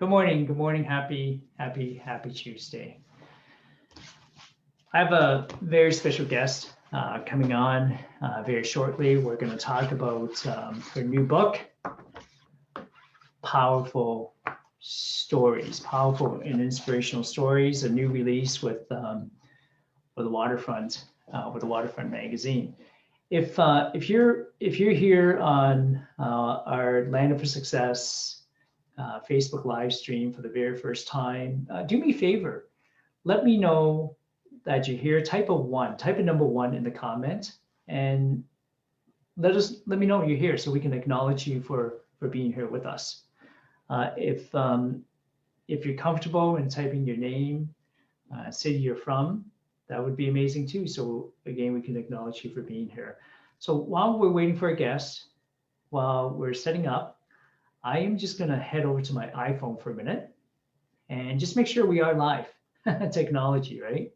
Good morning. Good morning. Happy Tuesday. I have a very special guest coming on very shortly. We're going to talk about her new book, Powerful Stories, Powerful and Inspirational Stories, a new release with the Waterfront, with the Waterfront magazine. If you're here on our Land for Success Facebook live stream for the very first time, do me a favor. Let me know that you're here. Type a number one in the comment, and let me know you're here so we can acknowledge you for being here with us. If you're comfortable in typing your name, city you're from, that would be amazing too. So again, we can acknowledge you for being here. So while we're waiting for a guest, while we're setting up, I am just going to head over to my iPhone for a minute and just make sure we are live. Technology, right?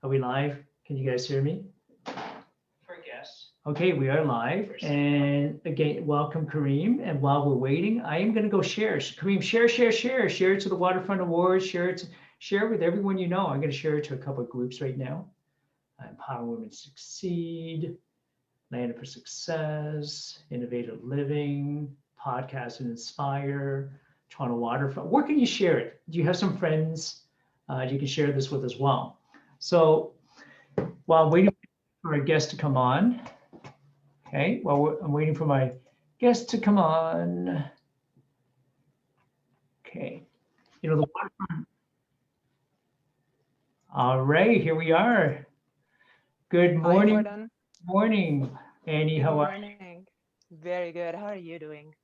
Are we live? Can you guys hear me? For a guest. Okay, we are live. And again, welcome Kareem. And while we're waiting, I am going to go share. Kareem, share it to the Waterfront Awards, share it with everyone you know. I'm going to share it to a couple of groups right now. Empower Women to Succeed, Land for Success, Innovative Living, Podcast and Inspire, Toronto Waterfront. Where can you share it? Do you have some friends you can share this with as well? So while I'm waiting for a guest to come on, okay, I'm waiting for my guest to come on. Okay, the Waterfront. All right, here we are. Good morning. Hi, Gordon. Morning, Annie. How are you? Very good. How are you doing?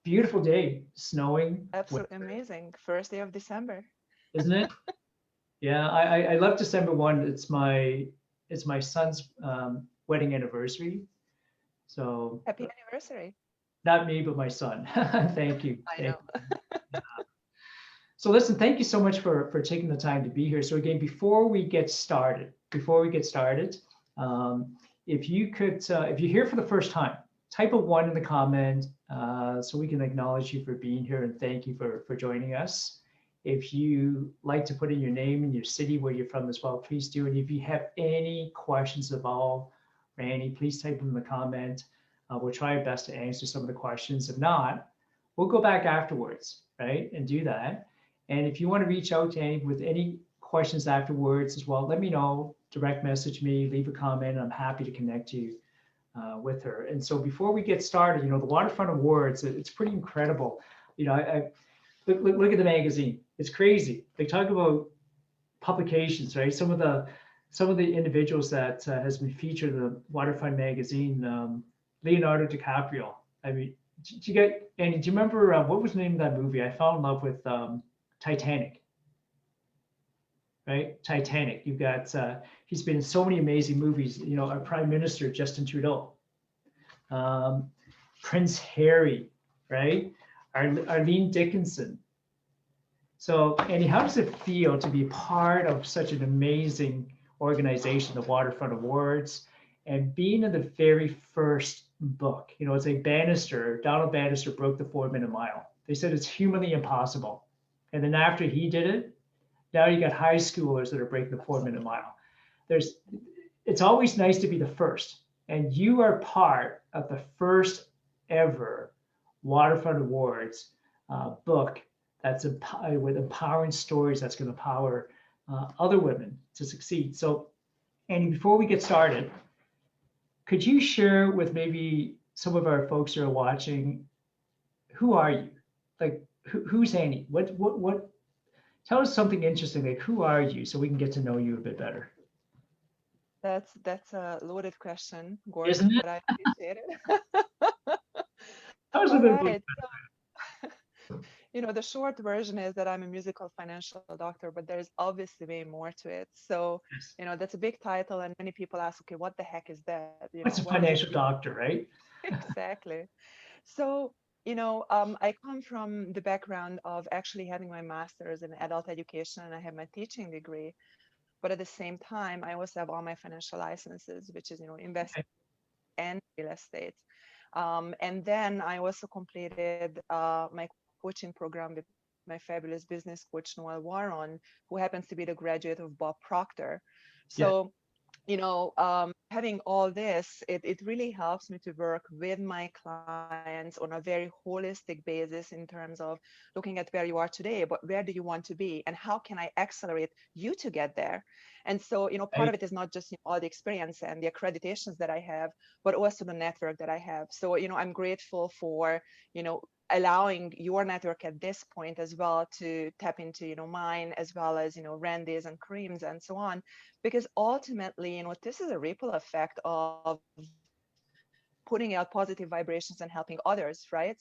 Beautiful day, snowing. Absolutely amazing. First day of December. Isn't it? Yeah, I love December 1. It's my son's wedding anniversary. So Happy anniversary. not me, but my son. Thank you. I know. So listen, thank you so much for taking the time to be here. So again, before we get started, if you could, if you're here for the first time, type a 1 in the comment so we can acknowledge you for being here and thank you for joining us. If you like to put in your name and your city where you're from as well, please do. And if you have any questions about Randy, please type them in the comment. We'll try our best to answer some of the questions. If not, we'll go back afterwards, right, and do that. And if you want to reach out to Annie with any questions afterwards as well, let me know, direct message me, leave a comment. I'm happy to connect you with her. And so before we get started, the Waterfront Awards, it's pretty incredible. I look at the magazine. It's crazy. They talk about publications, right? Some of the individuals that has been featured in the Waterfront magazine, Leonardo DiCaprio. I mean, do you remember what was the name of that movie? I fell in love with Titanic. Right? Titanic. You've got he's been in so many amazing movies. Our Prime Minister Justin Trudeau, Prince Harry, right? Arlene Dickinson. So, Annie, how does it feel to be part of such an amazing organization, the Waterfront Awards, and being in the very first book? It's like Donald Bannister broke the 4-minute mile. They said it's humanly impossible. And then after he did it, now you got high schoolers that are breaking the 4-minute mile. It's always nice to be the first. And you are part of the first ever Waterfront Awards book that's with empowering stories that's going to empower other women to succeed. So, Annie, before we get started, could you share with maybe some of our folks who are watching, who are you? Like, who's Annie? What? Tell us something interesting. Like, who are you, so we can get to know you a bit better. That's a loaded question, Gordon. Isn't it? But I appreciate it. Tell us a All bit right. about The short version is that I'm a musical financial doctor, but there's obviously way more to it. So, yes. that's a big title, and many people ask, okay, what the heck is that? What's a What does it financial mean? doctor, right? Exactly. So, I come from the background of actually having my master's in adult education, and I have my teaching degree. But at the same time, I also have all my financial licenses, which is, investment and real estate. And then I also completed my coaching program with my fabulous business coach, Noel Warren, who happens to be the graduate of Bob Proctor. Yeah. So having all this, it really helps me to work with my clients on a very holistic basis in terms of looking at where you are today, but where do you want to be and how can I accelerate you to get there? And so, part of Right. it is not just all the experience and the accreditations that I have, but also the network that I have. So, I'm grateful for, you know, allowing your network at this point as well to tap into, mine, as well as, Randy's and Kareem's and so on, because ultimately, this is a ripple effect of putting out positive vibrations and helping others, right?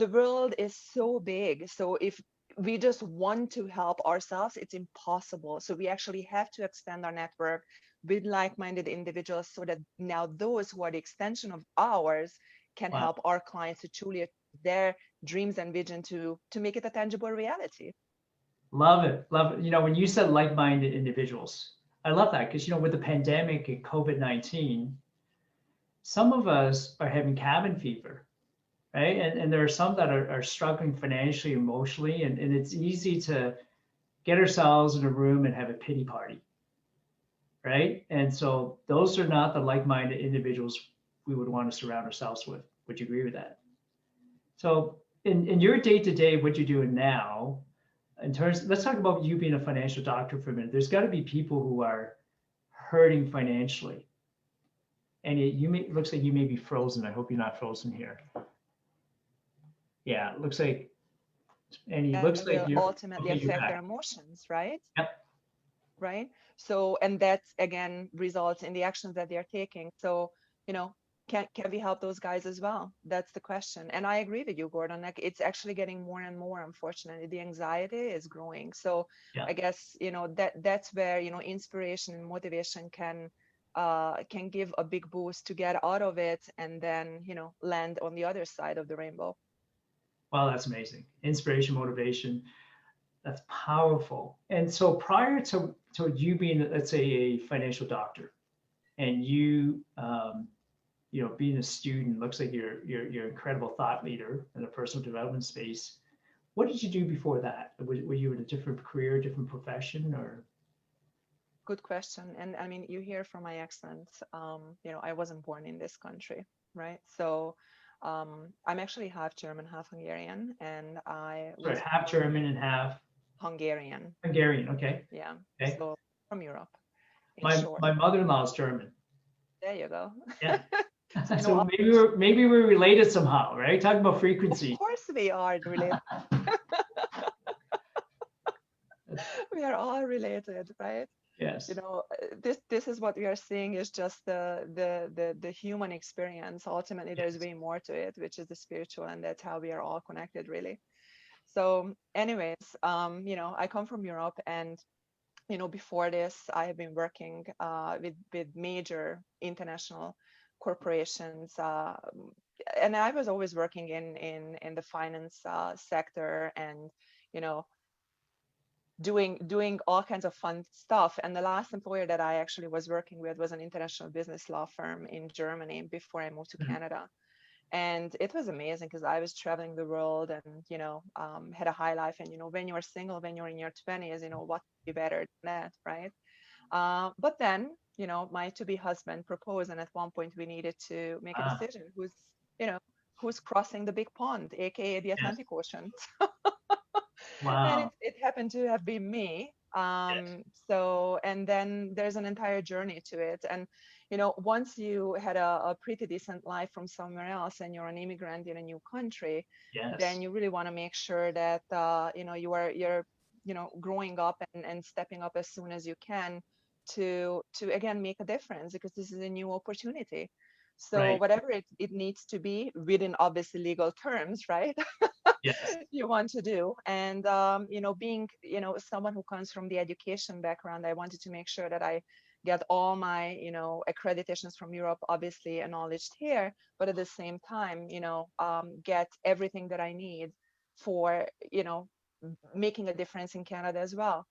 The world is so big. So if we just want to help ourselves, it's impossible. So we actually have to extend our network with like-minded individuals so that now those who are the extension of ours can Wow. help our clients to truly achieve their dreams and vision to make it a tangible reality. Love it. Love it. When you said like-minded individuals, I love that because, with the pandemic and COVID-19, some of us are having cabin fever, right? And there are some that are struggling financially, emotionally, and it's easy to get ourselves in a room and have a pity party, right? And so those are not the like-minded individuals we would want to surround ourselves with. Would you agree with that? So in your day-to-day, what you're doing now, let's talk about you being a financial doctor for a minute. There's got to be people who are hurting financially. And it looks like you may be frozen. I hope you're not frozen here. Yeah, it looks like, and it That looks like will you're, ultimately okay, you're affect their back. emotions, right? Yep. Right. So, and that again results in the actions that they're taking. So, you know, can we help those guys as well? That's the question. And I agree with you, Gordon. Like it's actually getting more and more, unfortunately. The anxiety is growing. So Yeah. I guess, that's where, inspiration and motivation can give a big boost to get out of it and then, land on the other side of the rainbow. Wow, that's amazing. Inspiration, motivation. That's powerful. And so prior to you being, let's say, a financial doctor, and being a student, looks like you're an incredible thought leader in the personal development space. What did you do before that? Were you in a different career, different profession, or? Good question. And I mean, you hear from my accent, I wasn't born in this country, right? So I'm actually half German, half Hungarian, and I Sorry, was half born German and half Hungarian. Hungarian. Okay. Yeah. Okay. So from Europe, in My short. my mother-in-law is German. There you go. Yeah. So, So maybe we're related somehow, right? Talking about of frequency. course we are related. We are all related, right? Yes. This is what we are seeing is just the human experience. Ultimately there's Yes. way more to it, which is the spiritual, and that's how we are all connected, really. So anyways, I come from Europe, and before this I have been working with major international corporations, and I was always working in the finance sector, and you know doing all kinds of fun stuff. And the last employer that I actually was working with was an international business law firm in Germany before I moved to Mhm. Canada. And it was amazing because I was traveling the world and had a high life. And when you're single, when you're in your 20s, what could be better than that, right? But then my to be husband proposed, and at one point we needed to make a Ah, decision you know who's crossing the big pond, aka the yes. Atlantic Ocean. And Wow. it happened to have been me. Yes. So, and then there's an entire journey to it. And, once you had a pretty decent life from somewhere else and you're an immigrant in a new country, then Yes. you really want to make sure that, you're, growing up and stepping up as soon as you can to again, make a difference, because this is a new opportunity. So Right. whatever it needs to be within obviously legal terms, right? Yes. You want to do. And being someone who comes from the education background, I wanted to make sure that I get all my accreditations from Europe obviously acknowledged here, but at the same time get everything that I need for making a difference in Canada as well.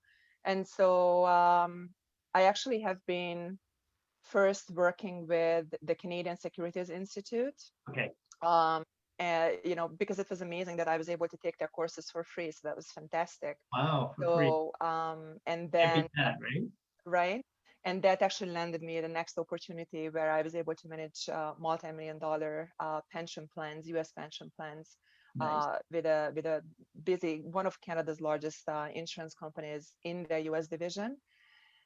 And so I actually have been first working with the Canadian Securities Institute, Okay. um, you know, because it was amazing that I was able to take their courses for free. So that was fantastic. Wow, for free. So, and Can't then, beat that, right? right. And that actually landed me the next opportunity where I was able to manage multi-million dollar pension plans, US pension plans, Nice. with a busy, one of Canada's largest insurance companies in their US division.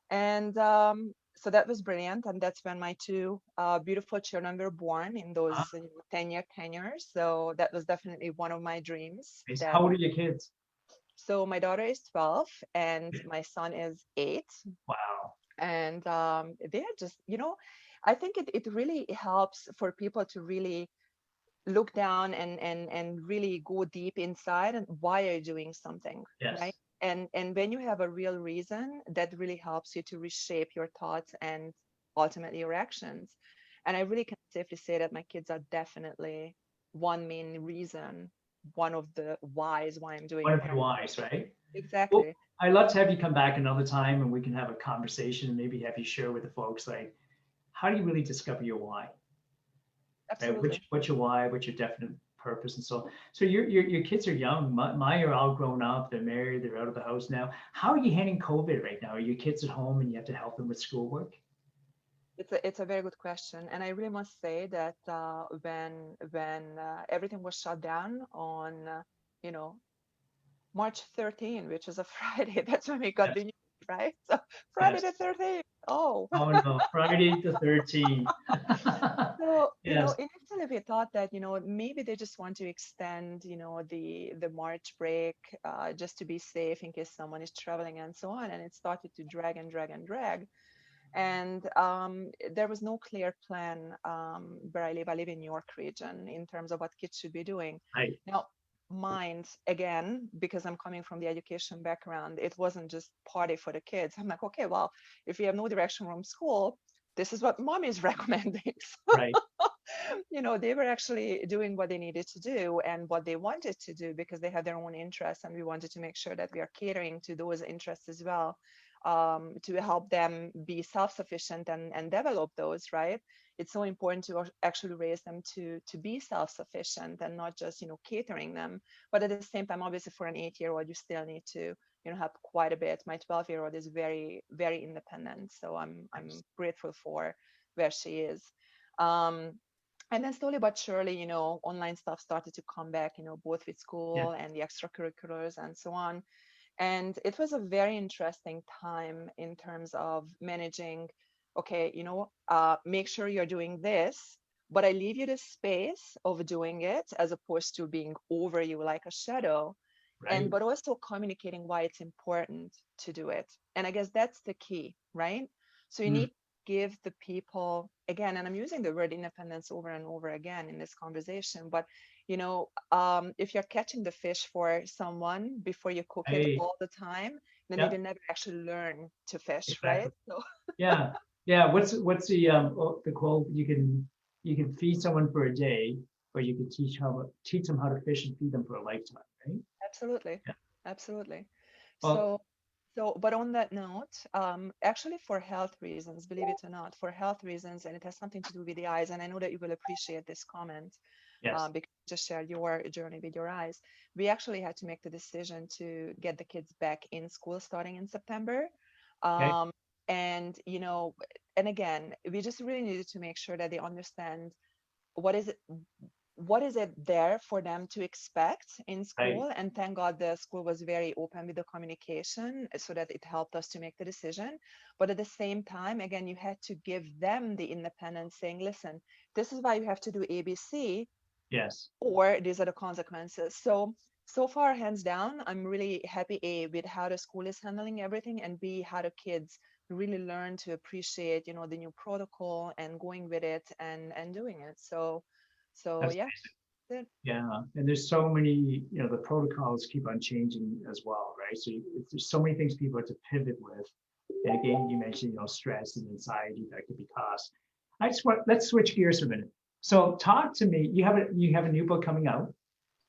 And so that was brilliant. And that's when my two beautiful children were born in Ah, those 10-year tenures. So that was definitely one of my dreams. nice. That How old are your kids? so my daughter is 12 and my son is 8. Wow. And they're just, you know, I think it really helps for people to really look down and really go deep inside and why are you doing something, right? Yes. And when you have a real reason, that really helps you to reshape your thoughts and ultimately your actions. And I really can safely say that my kids are definitely one main reason, one of the whys why I'm One doing of your whys, right? Well, exactly. I'd love to have you come back another time and we can have a conversation and maybe have you share with the folks like, how do you really discover your why? Right? Absolutely. What's your why? What's your definite purpose? And so, so your kids are young. Mine are all grown up. They're married. They're out of the house now. How are you handling COVID right now? Are your kids at home and you have to help them with schoolwork? It's a very good question, and I really must say that when everything was shut down on you know March 13, which is a Friday, that's when we got Yes. the news, right? So Friday Yes. the 13th. Oh, Oh no, Friday the 13th. so Yes. initially we thought that maybe they just want to extend the March break just to be safe in case someone is traveling and so on, and it started to drag and drag and drag. And there was no clear plan where I live. I live in York region in terms of what kids should be doing. Right. Now, mind again, because I'm coming from the education background, it wasn't just party for the kids. I'm like, okay, well, if we have no direction from school, this is what mom is recommending. Right. They were actually doing what they needed to do and what they wanted to do because they had their own interests, and we wanted to make sure that we are catering to those interests as well, to help them be self-sufficient and develop those, right? It's so important to actually raise them to be self-sufficient and not just catering them. But at the same time, obviously, for an 8-year-old, you still need to help quite a bit. My 12-year-old is very, very independent, so I'm grateful for where she is. Um, and then slowly but surely, online stuff started to come back, both with Yeah. school and the extracurriculars and so on. And it was a very interesting time in terms of managing, okay, make sure you're doing this, but I leave you the space of doing it as opposed to being over you like a shadow. And Right. but also communicating why it's important to do it. And I guess that's the key, right? So you Mm. need to give the people, again, and I'm using the word independence over and over again in this conversation, but if you're catching the fish for someone before you cook it Hey. all the time, then they Yeah. will never actually learn to fish, right? Exactly. So Yeah. Yeah. What's the quote? You can feed someone for a day, but you can teach them how to fish and feed them for a lifetime, right? absolutely, Yeah. absolutely. Well, So, but on that note, actually for health reasons, believe it or not, for health reasons, and it has something to do with the eyes, and I know that you will appreciate this comment yes. because you just shared your journey with your eyes. We actually had to make the decision to get the kids back in school starting in September. Okay. Um, and, and again, we just really needed to make sure that they understand what is it what is it there for them to expect in Right. school. And thank god the school was very open with the communication so that it helped us to make the decision. But at the same time, again, you had to give them the independence, saying, listen, this is why you have to do ABC, Yes. or these are the consequences. So far, hands down, I'm really happy, A, with how the school is handling everything, and B, how the kids really learn to appreciate the new protocol and going with it and doing it. So That's yeah, that's it. Yeah, and there's so many, the protocols keep on changing as well, right? So there's so many things people have to pivot with. And again, you mentioned, stress and anxiety that could be caused. Let's switch gears for a minute. So talk to me. You have a new book coming out.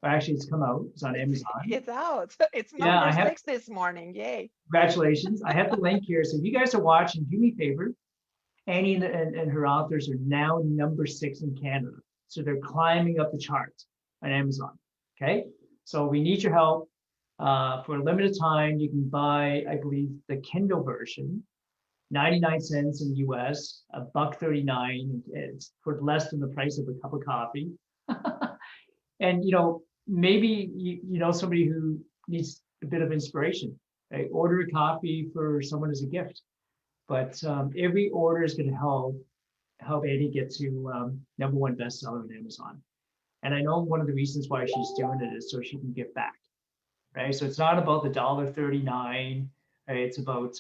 Or actually, it's come out. It's on Amazon. It's out. It's Yeah, number 6 this morning. Yay. congratulations. I have the link here. So if you guys are watching, do me a favor. Annie and her authors are now number 6 in Canada. So they're climbing up the charts. on Amazon. Okay, so we need your help. For a limited time, you can buy, I believe, the Kindle version, 99 cents in the US, a buck 39. It's for less than the price of a cup of coffee. And maybe you know somebody who needs a bit of inspiration. Right? Order a copy for someone as a gift. But every order is going to help Eni get to #1 bestseller on Amazon. And I know one of the reasons why she's doing it is so she can give back, right? So it's not about the $1.39. Right? It's about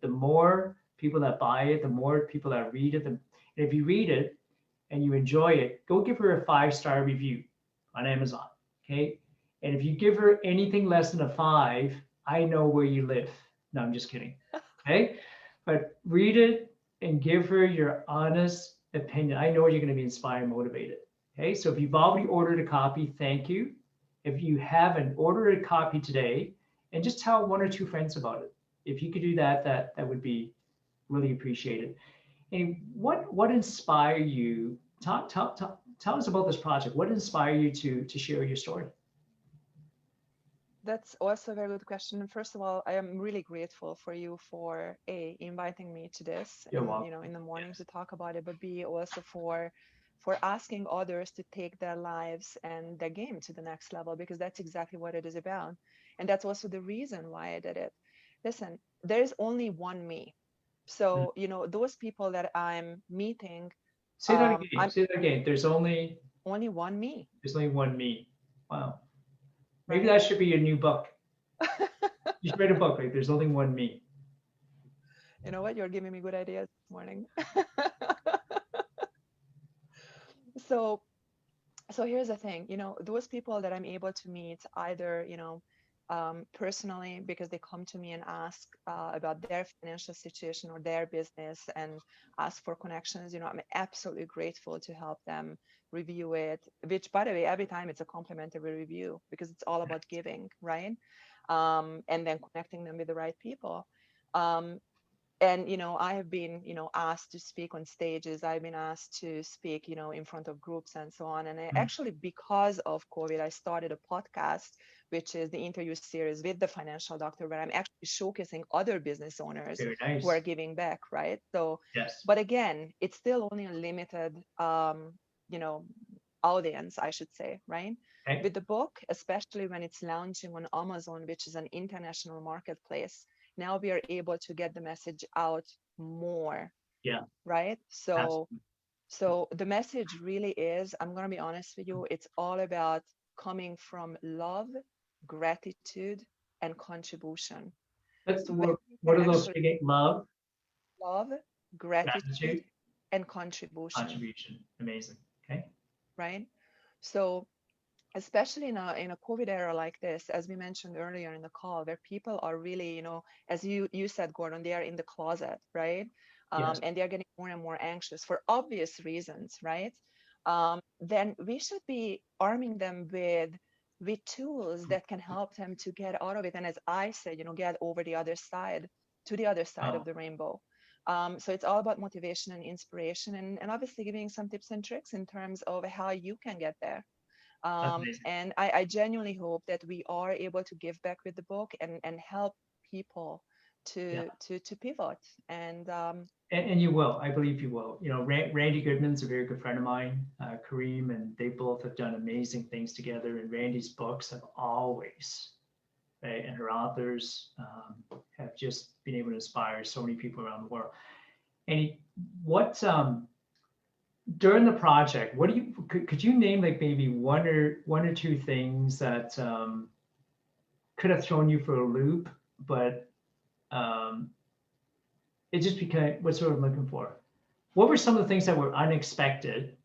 the more people that buy it, the more people that read it. And if you read it and you enjoy it, go give her a 5-star review on Amazon. Okay. And if you give her anything less than a 5, I know where you live. No, I'm just kidding. Okay. But read it and give her your honest opinion. I know you're going to be inspired and motivated. Okay. So if you've already ordered a copy, thank you. If you haven't, order a copy today and just tell 1 or 2 friends about it. If you could do that, that would be really appreciated. And what inspired you? Tell us about this project. What inspired you to share your story? That's also a very good question. And first of all, I am really grateful for you for inviting me to this You're welcome. in the morning Yes. to talk about it, but B also for asking others to take their lives and their game to the next level, because that's exactly what it is about. And that's also the reason why I did it. Listen, there's only one me. Mm. So, those people that I'm meeting, Say that again. I'm Say that again. only one me, There's only one me. Wow. Maybe right? that should be a new book. You should write a book like there's only one me. You know what? You're giving me good ideas this morning. so so here's the thing, those people that I'm able to meet either, personally, because they come to me and ask about their financial situation or their business and ask for connections, I'm absolutely grateful to help them review it, which, by the way, every time it's a complimentary review because it's all about giving, right? And then connecting them with the right people. Um, and I have been asked to speak on stages. I've been asked to speak in front of groups and so on. And I Mm. actually, because of COVID, I started a podcast, which is the interview series with the financial doctor, where I'm actually showcasing other business owners Very who are nice. giving back, right? So, Yes. but again, it's still only a limited you know audience, I should say, right? Okay. With the book, especially when it's launching on Amazon, which is an international marketplace, now we are able to get the message out more, Yeah. right? So Absolutely. so the message really is, I'm going to be honest with you, it's all about coming from love, gratitude, and contribution. Let's. So when we can What are those actually three? Love, love, gratitude, gratitude, and contribution, contribution. Amazing. Okay. right? So especially in a COVID era like this, as we mentioned earlier in the call, where people are really, as you said, Gordon, they are in the closet, right? Yes. And they are getting more and more anxious for obvious reasons, right? Then we should be arming them with tools that can help them to get out of it. And as I said, get over the other side, to the other side of Oh, the rainbow. So it's all about motivation and inspiration, and obviously giving some tips and tricks in terms of how you can get there. that's amazing. And I genuinely hope that we are able to give back with the book and help people Yeah. to pivot. And And you will. I believe you will. Randy Goodman's a very good friend of mine, Kareem, and they both have done amazing things together. And Randy's books have always, right, and her authors have just been able to inspire so many people around the world. And what during the project, what do you could you name like maybe one or two things that could have thrown you for a loop, but um, it just became what's what I'm looking for. What were some of the things that were unexpected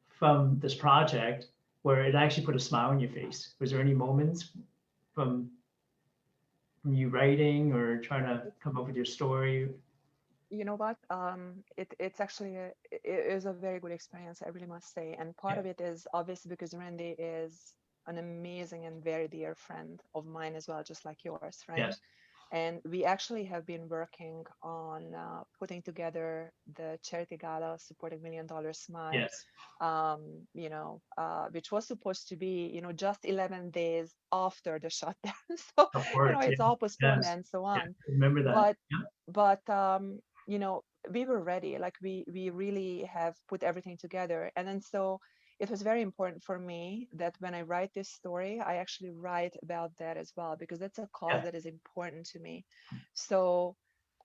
from this project where it actually put a smile on your face? Was there any moments from from you writing or trying to come up with your story? you know what? It's actually it is a very good experience, I really must say. And part Yeah. of it is obviously because Randy is an amazing and very dear friend of mine as well, just like yours, right? Yes. And we actually have been working on putting together the charity gala supporting $1 Million Smile, Yes, which was supposed to be, just 11 days after the shutdown. So, of course. Yeah. it's all postponed Yes. and so Yeah. on. Remember that. But, Yeah. but, we were ready. Like we really have put everything together. And then so it was very important for me that when I write this story, I actually write about that as well, because that's a cause Yeah. that is important to me. So,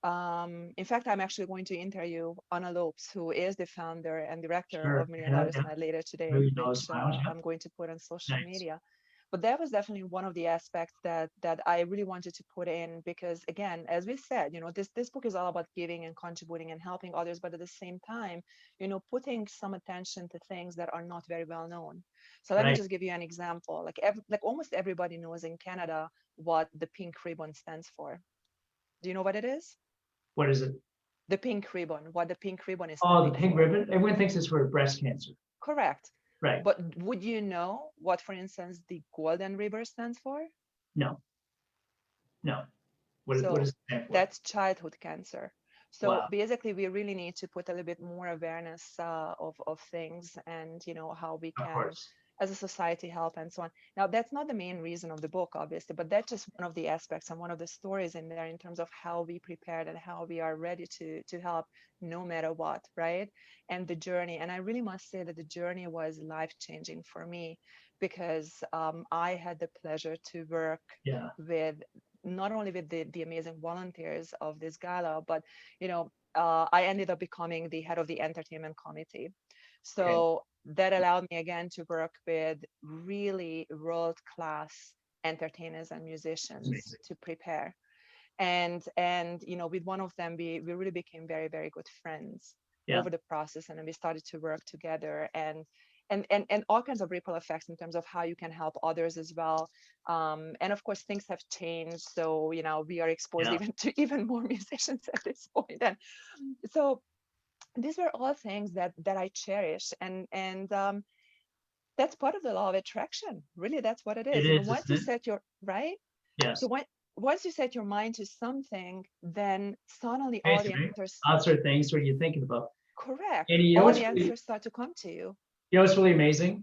in fact, I'm actually going to interview Anna Lopes, who is the founder and director Sure. of Million Yeah. Dollar Yeah. Smile later today, Really knows which miles. Yeah. I'm going to put on social Nice. media. But that was definitely one of the aspects that I really wanted to put in, because again, as we said, this book is all about giving and contributing and helping others, but at the same time, putting some attention to things that are not very well known. So let me Right. just give you an example. Like almost everybody knows in Canada what the pink ribbon stands for. Do you know what it is? What is it? The pink ribbon, what the pink ribbon is Oh, the standing pink for. ribbon. Everyone thinks it's for breast cancer. Correct. Right. But would you know what, for instance, the golden ribbon stands for? No. No. What So does it stand for? that's childhood cancer. So Wow. basically, we really need to put a little bit more awareness of things, and how we Of can, course. as a society, help and so on. Now, that's not the main reason of the book, obviously, but that's just one of the aspects and one of the stories in there in terms of how we prepared and how we are ready to help no matter what, right? And the journey. And I really must say that the journey was life changing for me, because I had the pleasure to work Yeah. with not only with the amazing volunteers of this gala, but I ended up becoming the head of the entertainment committee. Okay. So that allowed me again to work with really world-class entertainers and It's musicians amazing. to prepare. And with one of them, we really became very, very good friends Yeah. over the process, and then we started to work together, and all kinds of ripple effects in terms of how you can help others as well. And of course, things have changed, so we are exposed Yeah. even to even more musicians at this point. And so these were all things that I cherish, and that's part of the law of attraction. Really, that's what it It is. is, Once isn't you it? set your right. So Yes. once you set your mind to something, then suddenly all Nice, the right? answers, Lots of things. What are you thinking about? correct, And all the answers start to come to you. what's really amazing?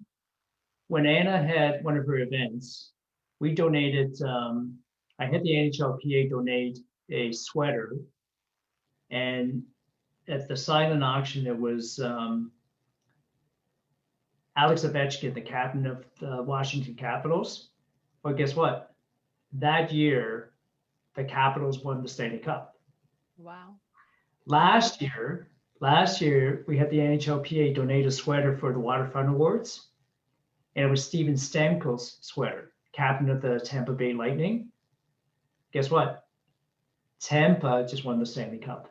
When Anna had one of her events, we donated, I had the NHLPA donate a sweater, and at the silent auction, it was Alex Ovechkin, the captain of the Washington Capitals. But guess what? That year, the Capitals won the Stanley Cup. Wow. Last year, we had the NHLPA donate a sweater for the Waterfront Awards, and it was Steven Stamkos's sweater, captain of the Tampa Bay Lightning. Guess what? Tampa just won the Stanley Cup.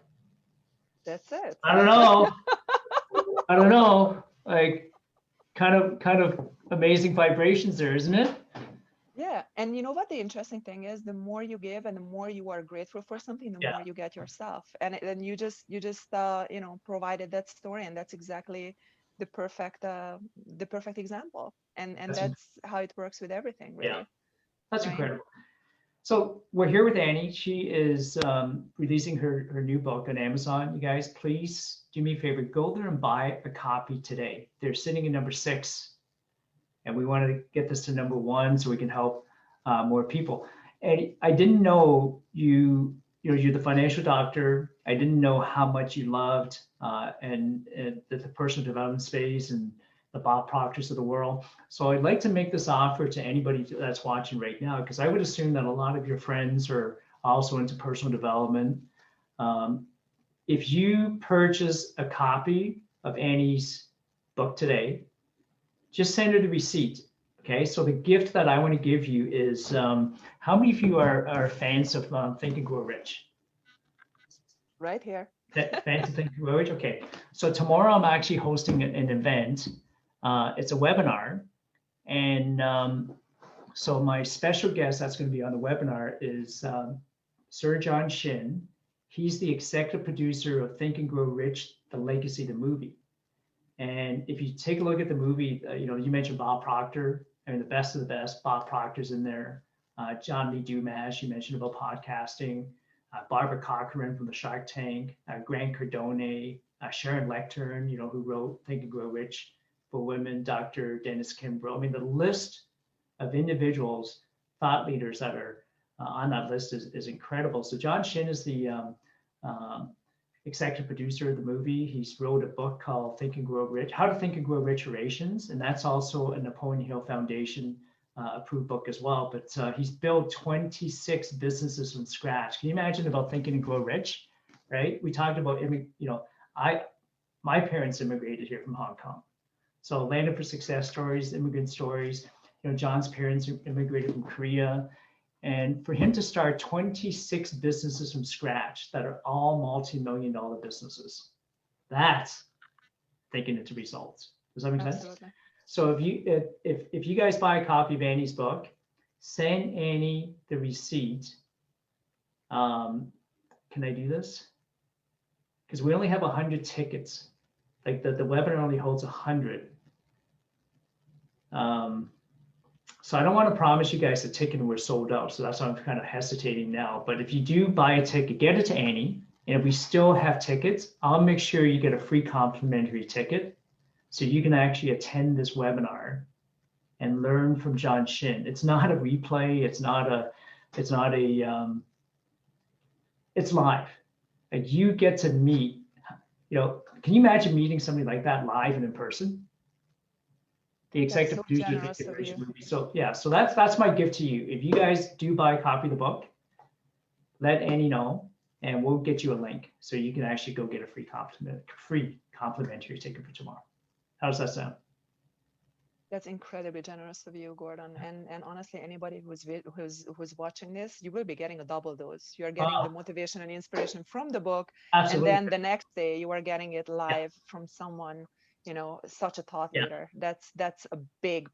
That's it. I don't know. I don't know. Like kind of amazing vibrations there, isn't it? Yeah. And you know what the interesting thing is? The more you give and the more you are grateful for something, the Yeah. more you get yourself. And then you just provided that story, and that's exactly the perfect example. And That's that's how it works with everything, yeah. really. That's Right? incredible. So we're here with Annie. She is releasing her new book on Amazon. You guys, please do me a favor. Go there and buy a copy today. They're sitting at number 6, and we want to get this to number 1 so we can help more people. And I didn't know you're the financial doctor. I didn't know how much you loved and the personal development space and the Bob Proctors of the world. So I'd like to make this offer to anybody that's watching right now, because I would assume that a lot of your friends are also into personal development. If you purchase a copy of Annie's book today, just send her the receipt. Okay, so the gift that I want to give you is how many of you are fans of Think and Grow Rich? Right here. Fans of Think and Grow Rich? Okay, so tomorrow I'm actually hosting an event. It's a webinar, and so my special guest that's going to be on the webinar is Sir John Shin. He's the executive producer of Think and Grow Rich, The Legacy, the movie. And if you take a look at the movie, you mentioned Bob Proctor, I mean, the best of the best. Bob Proctor's in there. John Lee Dumas, you mentioned about podcasting, Barbara Corcoran from the Shark Tank, Grant Cardone, Sharon Lectern, who wrote Think and Grow Rich for Women, Dr. Dennis Kimbrough. I mean, the list of individuals, thought leaders that are on that list is incredible. So John Shin is the executive producer of the movie. He's wrote a book called Think and Grow Rich, How to Think and Grow Rich Orations, and that's also a Napoleon Hill Foundation approved book as well. But he's built 26 businesses from scratch. Can you imagine about thinking and grow rich, right? We talked about, my parents immigrated here from Hong Kong. So Landed for Success stories, immigrant stories. John's parents immigrated from Korea. And for him to start 26 businesses from scratch that are all multi-million-dollar businesses, that's thinking into results. Does that make sense? Absolutely. So if you guys buy a copy of Annie's book, send Annie the receipt. Can I do this? Because we only have 100 tickets. Like the webinar only holds 100. So I don't want to promise you guys a ticket and we're sold out. So that's why I'm kind of hesitating now. But if you do buy a ticket, get it to Annie. And if we still have tickets, I'll make sure you get a free complimentary ticket. So you can actually attend this webinar and learn from John Shin. It's not a replay. It's live. Like you get to meet, can you imagine meeting somebody like that live and in person? The executive producer of the Integration movie. So yeah, so that's my gift to you. If you guys do buy a copy of the book, let Annie know, and we'll get you a link so you can actually go get a free complimentary ticket for tomorrow. How does that sound? That's incredibly generous of you, Gordon. And honestly, anybody who's watching this, you will be getting a double dose. You are getting the motivation and inspiration from the book, Absolutely. and then the next day you are getting it live from someone, such a thought leader. That's a big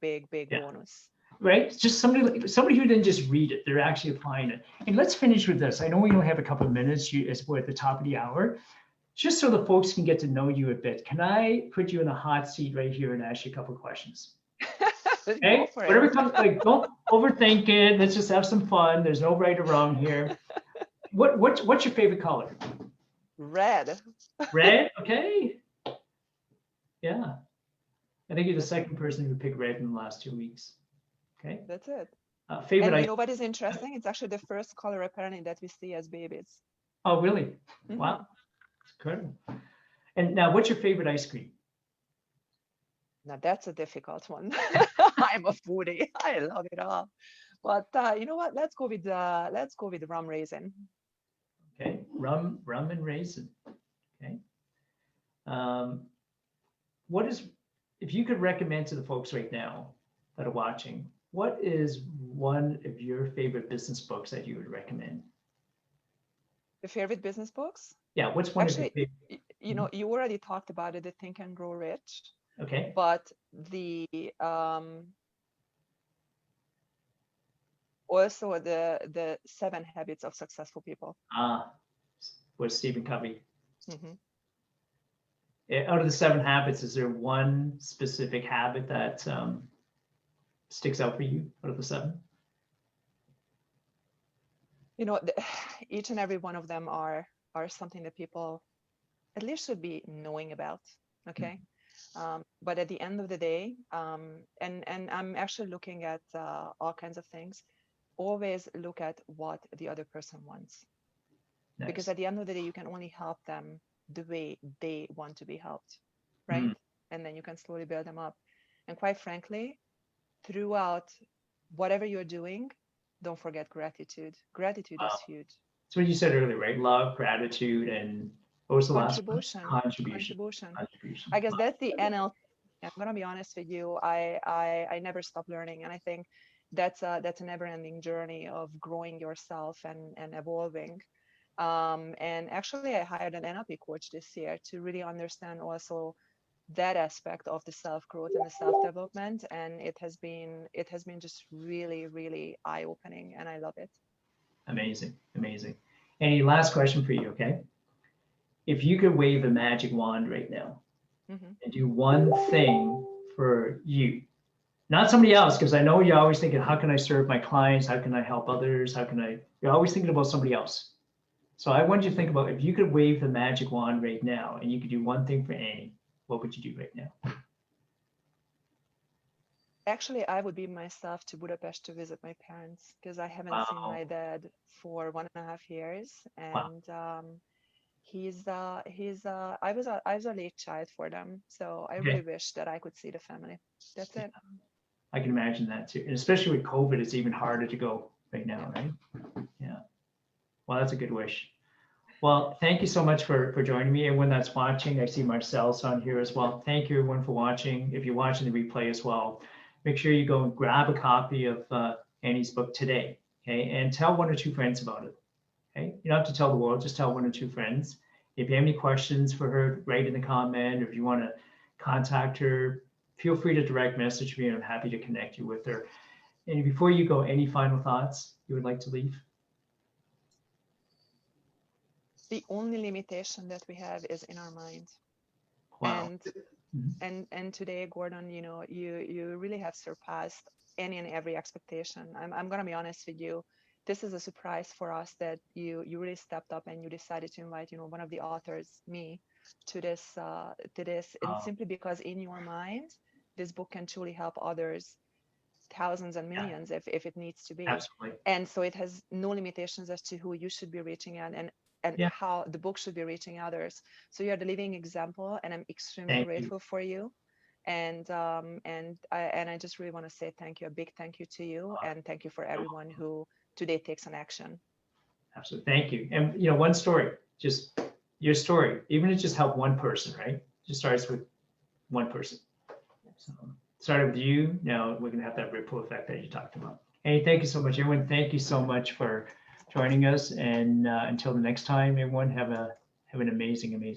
bonus. Right? Just somebody who didn't just read it, they're actually applying it. And let's finish with this. I know we only have a couple of minutes as we're at the top of the hour. Just so the folks can get to know you a bit, can I put you in a hot seat right here and ask you a couple of questions? Okay? Whatever comes, don't overthink it. Let's just have some fun. There's no right or wrong here. What's your favorite color? Red. Red? Okay. Yeah. I think you're the second person who picked red in the last 2 weeks. Okay. That's it. Favorite. And you know what is interesting? It's actually the first color apparently that we see as babies. Oh, really? Mm-hmm. Wow. It's incredible. And now, what's your favorite ice cream? Now that's a difficult one. I'm a foodie. I love it all. But you know what? Let's go with rum raisin. Okay, rum and raisin. Okay. If you could recommend to the folks right now that are watching, what is one of your favorite business books that you would recommend? The favorite business books? Yeah, what's one actually, of your favorite? You already talked about it, the Think and Grow Rich. Okay. But the also the 7 Habits of Successful People. With Stephen Covey. Mm-hmm. Out of the 7 habits, is there one specific habit that sticks out for you out of the 7? Each and every one of them are something that people at least should be knowing about. Okay. But at the end of the day, and I'm actually looking at all kinds of things, always look at what the other person wants. Nice. Because at the end of the day, you can only help them the way they want to be helped, right? And then you can slowly build them up. And quite frankly, throughout whatever you're doing, don't forget gratitude. Gratitude is huge. That's what you said earlier, right? Love, gratitude, and what was the last one? Contribution. I guess that's the NLP. I'm gonna be honest with you. I never stop learning, and I think that's a never-ending journey of growing yourself and evolving. And actually, I hired an NLP coach this year to really understand also that aspect of the self-growth and the self-development, and it has been just really, really eye-opening, and I love it. Amazing. Any last question for you, okay? If you could wave a magic wand right now and do one thing for you, Not somebody else, because I know you're always thinking, how can I serve my clients? How can I help others? You're always thinking about somebody else. So I want you to think about, if you could wave the magic wand right now and you could do one thing for Annie, what would you do right now? Actually, I would be myself to Budapest to visit my parents because I haven't seen Wow. my dad for 1.5 years, Wow. and I was a late child for them, so I really Okay. wish that I could see the family. That's it. I can imagine that too. And especially with COVID, it's even harder to go right Yeah. now, right? Yeah. Well, that's a good wish. Well, thank you so much for joining me. Everyone that's watching, I see Marcel's on here as well. Thank you everyone for watching. If you're watching the replay as well, make sure you go and grab a copy of Annie's book today, okay? And tell one or two friends about it, okay? You don't have to tell the world, just tell one or two friends. If you have any questions for her, write in the comment, or if you want to contact her, feel free to direct message me and I'm happy to connect you with her. And before you go, any final thoughts you would like to leave? The only limitation that we have is in our mind. Wow. And today, Gordon, you really have surpassed any and every expectation. I'm gonna be honest with you. This is a surprise for us that you really stepped up and you decided to invite one of the authors, me, to this, and Oh, simply because in your mind this book can truly help others, thousands and yeah, millions, if it needs to be. absolutely. And so it has no limitations as to who you should be reaching out, and Yeah, how the book should be reaching others. So you're the living example, and I'm extremely thank you. grateful for you. And I just really want to say thank you, a big thank you to you, and thank you for everyone who today takes an action. Absolutely. Thank you. And one story, just your story, even if it just helped one person, right? Just starts with one person. So started with you. Now we're going to have that ripple effect that you talked about. Hey, thank you so much, everyone. Thank you so much for joining us. And until the next time, everyone, have an amazing, amazing